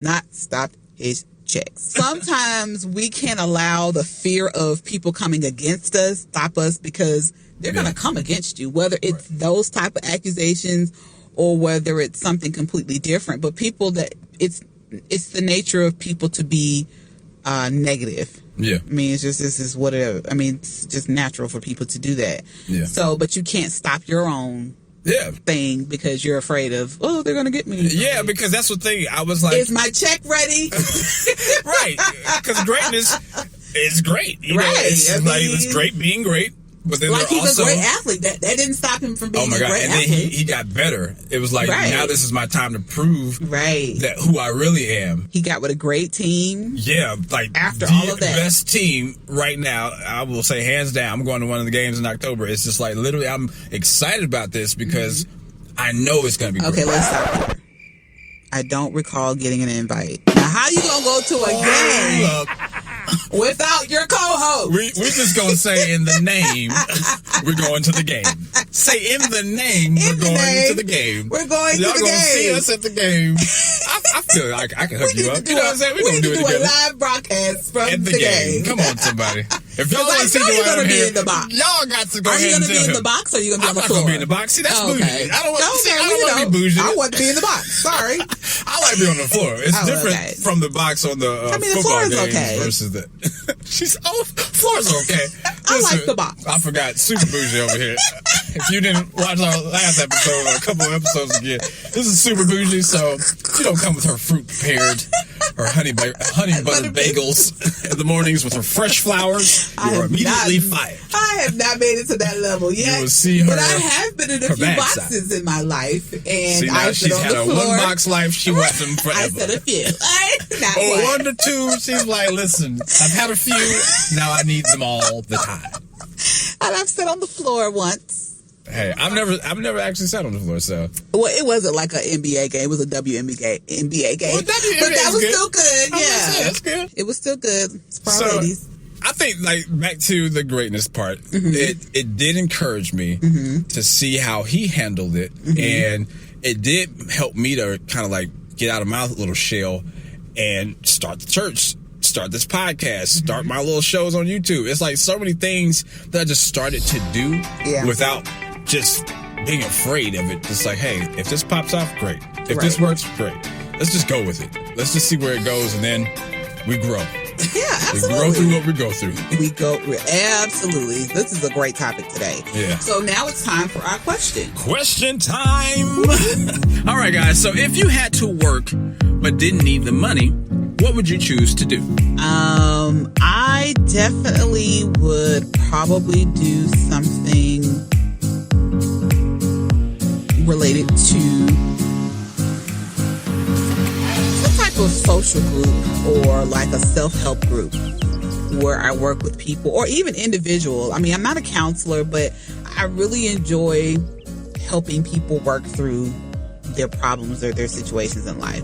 not stopped his checks. Sometimes we can't allow the fear of people coming against us stop us, because they're going to come against you, whether it's those type of accusations or whether it's something completely different. But people that it's the nature of people to be negative. Yeah. I mean, it's just, this is what it, I mean, it's just natural for people to do that. Yeah. So, but you can't stop your own thing because you're afraid of, oh, they're going to get me. Yeah, because that's the thing. I was like, is my check ready? right. Because greatness is great. You know, it's great being great. But then like he's also, a great athlete. That didn't stop him from being a great and athlete. then he got better. It was like, now this is my time to prove that who I really am. He got with a great team. Yeah, like after all of that, best team right now. I will say hands down. I'm going to one of the games in October. It's just like literally, I'm excited about this because I know it's going to be great. Okay, let's stop here. I don't recall getting an invite. Now, how you gonna go to a game without your co-host? We're just gonna say in the name, we're going to the game. Say in the name, we're going to the game. We're going to the game. Y'all gonna see us at the game. I feel like I can hook you up. You know what I'm saying? We're gonna do it together. A live broadcast from at the game. Come on, somebody. If y'all want to see you're gonna be in the box. Y'all got to go ahead and tell him. Are you gonna be in the box or are you gonna be on the floor? I'm not gonna be in the box. See, that's bougie. I don't want to be bougie. I want to be in the box. Sorry. I like to be on the floor. It's different from the box on the football games versus the. Floor's okay. I like the box. I forgot, super bougie over here. If you didn't watch our last episode or a couple of episodes again, this is super bougie. So she don't come with her fruit prepared or honey butter bagels in the mornings with her fresh flowers. You are immediately fired. I have not made it to that level yet. You will see her, but I have been in a few boxes in my life, and now she's had a one-box life. She wants them forever. I said a few. One to two. She's like, listen, I've had a few. Now I need them all the time. And I've sat on the floor once. Hey, I've never actually sat on the floor, so. Well, it wasn't like an NBA game. It was a WNBA game. Well, but that was still good. Yeah. That's good. It was still good. It's for our ladies. I think, like, back to the greatness part, it did encourage me to see how he handled it. And it did help me to kind of, like, get out of my little shell and start the church. Start this podcast, start my little shows on YouTube. It's like so many things that I just started to do without just being afraid of it. It's like, hey, if this pops off, great. If this works, great. Let's just go with it. Let's just see where it goes, and then we grow. Yeah, absolutely. We grow through what we go through. Absolutely. This is a great topic today. Yeah. So now it's time for our question. Question time. All right, guys. So if you had to work but didn't need the money, what would you choose to do? I definitely would probably do something related to some type of social group or like a self-help group where I work with people or even individual. I mean, I'm not a counselor, but I really enjoy helping people work through their problems or their situations in life.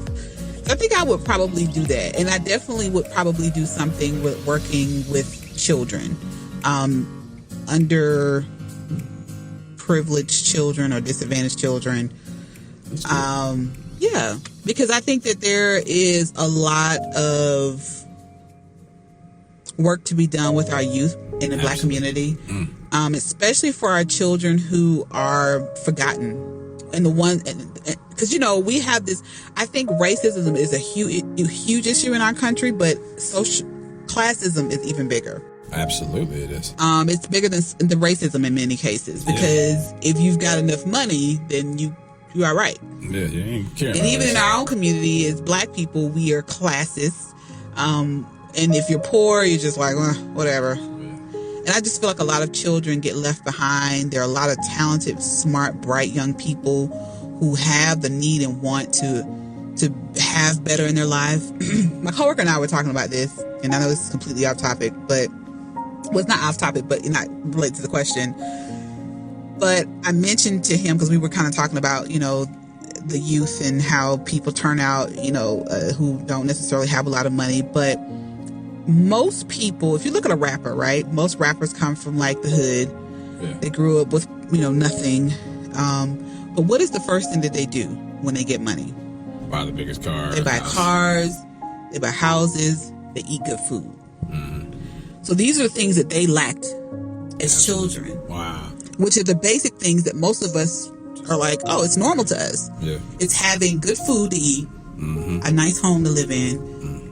I think I would probably do that. And I definitely would probably do something with working with children, underprivileged children or disadvantaged children. Yeah, because I think that there is a lot of work to be done with our youth in the Black community, especially for our children who are forgotten. And the one, because, you know, we have this, I think racism is a huge issue in our country, but social classism is even bigger. Absolutely, it is. It's bigger than the racism in many cases, because if you've got enough money, then you are right. Yeah, you ain't caring. And even in our own community, as Black people, we are classist. And if you're poor, you're just like, well, whatever. And I just feel like a lot of children get left behind. There are a lot of talented, smart, bright young people who have the need and want to have better in their life. My coworker and I were talking about this, and I know this is completely off topic, but it's not off topic, but not related to the question. But I mentioned to him, because we were kind of talking about, you know, the youth and how people turn out, you know, who don't necessarily have a lot of money, but most people, if you look at a rapper, right? Most rappers come from like the hood. Yeah. They grew up with, you know, nothing. But what is the first thing that they do when they get money? Buy the biggest car. They buy cars. They buy houses. They eat good food. So these are things that they lacked as children. Wow. Which are the basic things that most of us are like, oh, it's normal to us. Yeah. It's having good food to eat, a nice home to live in,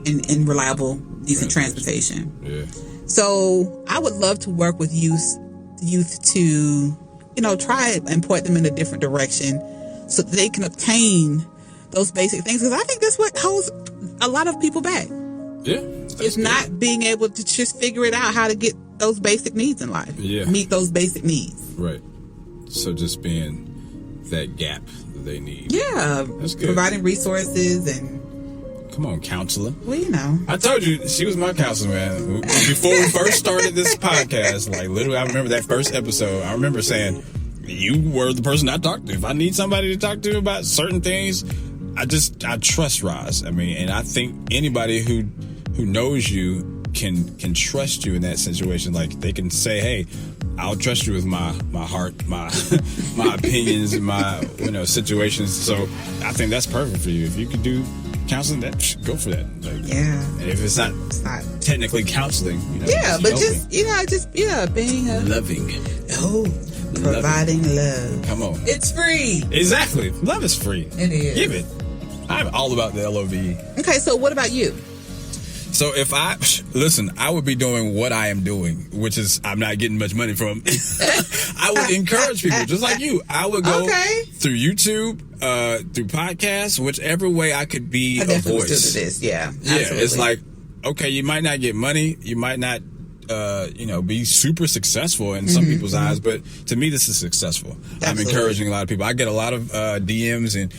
and reliable, decent transportation. Yeah. So I would love to work with youth to, try and point them in a different direction so that they can obtain those basic things. Because I think that's what holds a lot of people back. Yeah. It's not being able to just figure it out how to get those basic needs in life. Yeah. Meet those basic needs. Right. So just being that gap that they need. Yeah. That's good. Providing resources and... Come on, counselor. Well, I told you, she was my counselor, man. Before we first started this podcast, like literally, I remember that first episode. I remember saying, you were the person I talked to. If I need somebody to talk to about certain things, I trust Roz. I mean, and I think anybody who knows you can trust you in that situation. Like they can say, hey, I'll trust you with my heart, my opinions, and my situations. So I think that's perfect for you. If you could do counseling, that go for that. Like, yeah. And if it's not technically counseling, yeah, but helping. being loving. Providing love. Come on. It's free. Exactly. Love is free. It is. Give it. I'm all about the LOVE. Okay, so what about you? So if I would be doing what I am doing, which is I'm not getting much money from. I would encourage people, just like you. I would go through YouTube, through podcasts, whichever way I could be a voice. Do this, yeah. Yeah, it's like, okay, you might not get money, you might not, be super successful in some people's eyes, but to me, this is successful. Absolutely. I'm encouraging a lot of people. I get a lot of DMs and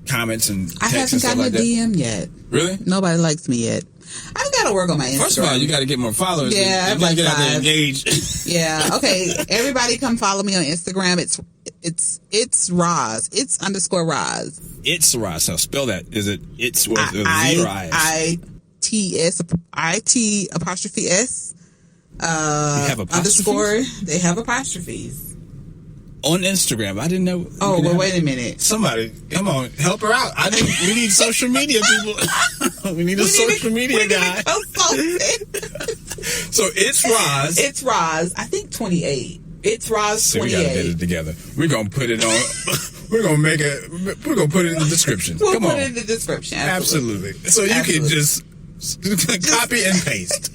comments and texts. I haven't gotten a DM yet. Really? Nobody likes me yet. I've got to work on my Instagram. First of all, you got to get more followers. Yeah, you got to get out there and engage. Yeah. Okay. Everybody, come follow me on Instagram. It's Roz. It's _Roz. It's Roz. So spell that. Is it? It's with ITS. have underscore. They have apostrophes. On Instagram, I didn't know. Oh, well, wait a minute. Somebody, come on, help her out. We need social media people. we need a social media guy. So it's Roz. It's Roz. I think 28. It's Roz 28. So we gotta get it together. We're gonna put it on. We're gonna put it in the description. Come on. Put it in the description. Absolutely. So you can just copy and paste.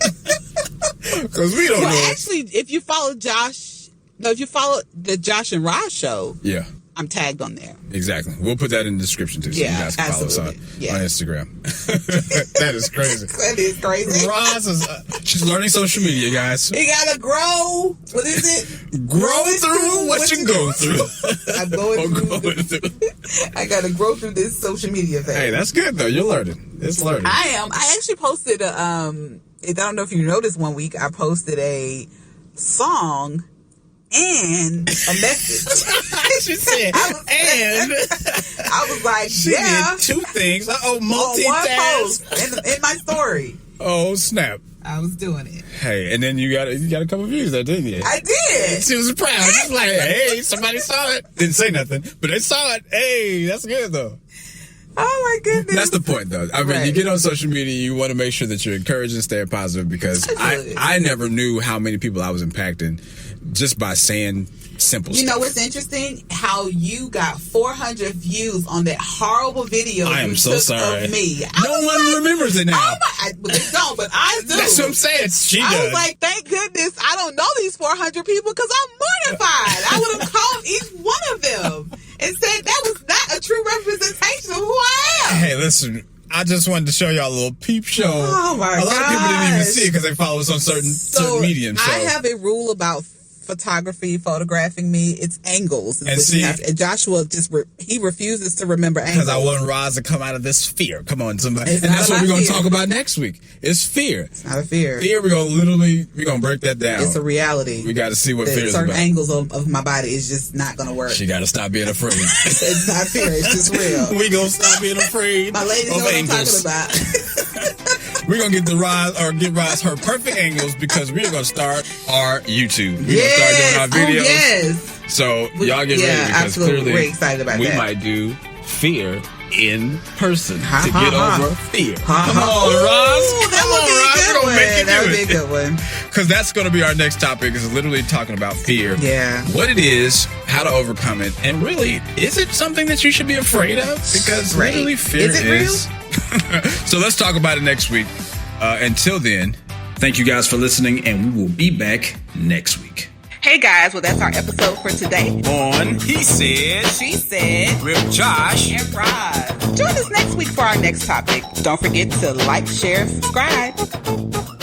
Because we don't know. Actually, if you follow the Josh and Roz show, yeah, I'm tagged on there. Exactly. We'll put that in the description too, so you guys can follow us on Instagram. That is crazy. That is crazy. Roz is she's learning social media, guys. You gotta grow. What is it? Grow through what you go through. I'm going through. I gotta grow through this social media thing. Hey, that's good though. You're learning. It's learning. I am. I actually posted I don't know if you noticed, one week I posted a song and a message. She said, I was like, she did two things. Multitask. On one post in my story. Oh, snap. I was doing it. Hey, and then you got a couple views there, didn't you? I did. She was proud. She was like, hey, somebody saw it. Didn't say nothing, but they saw it. Hey, that's good, though. Oh, my goodness. That's the point, though. I mean, you get on social media, you want to make sure that you're encouraging, staying positive, because I never knew how many people I was impacting just by saying simple stuff. You know what's interesting? How you got 400 views on that horrible video I am so sorry. Of me. No one remembers it now. They don't, but I do. That's what I'm saying. I was like, thank goodness I don't know these 400 people, because I'm mortified. I would have called each one of them and said that was not a true representation of who I am. Hey, listen. I just wanted to show y'all a little peep show. Oh my God! A lot of people didn't even see it because they follow us on certain mediums. So. I have a rule about photographing me. It's angles. And see, and Joshua he refuses to remember angles. Because I want Roz to come out of this fear. Come on, somebody. And that's what we're going to talk about next week. It's fear. It's not a fear. Fear, we're going to break that down. It's a reality. We got to see what fear is about. Certain angles of my body is just not going to work. She got to stop being afraid. It's not fear. It's just real. We going to stop being afraid. My lady knows what I'm talking about. We're going to get Roz her perfect angles, because we're going to start our YouTube. We're going to start doing our videos. Yes. So y'all get ready, because absolutely. clearly we're excited about we that. might do fear in person to get over fear. Come on, Ooh, Roz. Come on, Roz. We're gonna make it that would be a good one. Because that's going to be our next topic, is literally talking about fear. Yeah. What it is, how to overcome it, and really, is it something that you should be afraid of? Because literally fear is. It real? So let's talk about it next week. Until then, thank you guys for listening, and we will be back next week. Hey guys, well that's our episode for today. On He Said, She Said, with Josh and Roz. Join us next week for our next topic. Don't forget to like, share, and subscribe.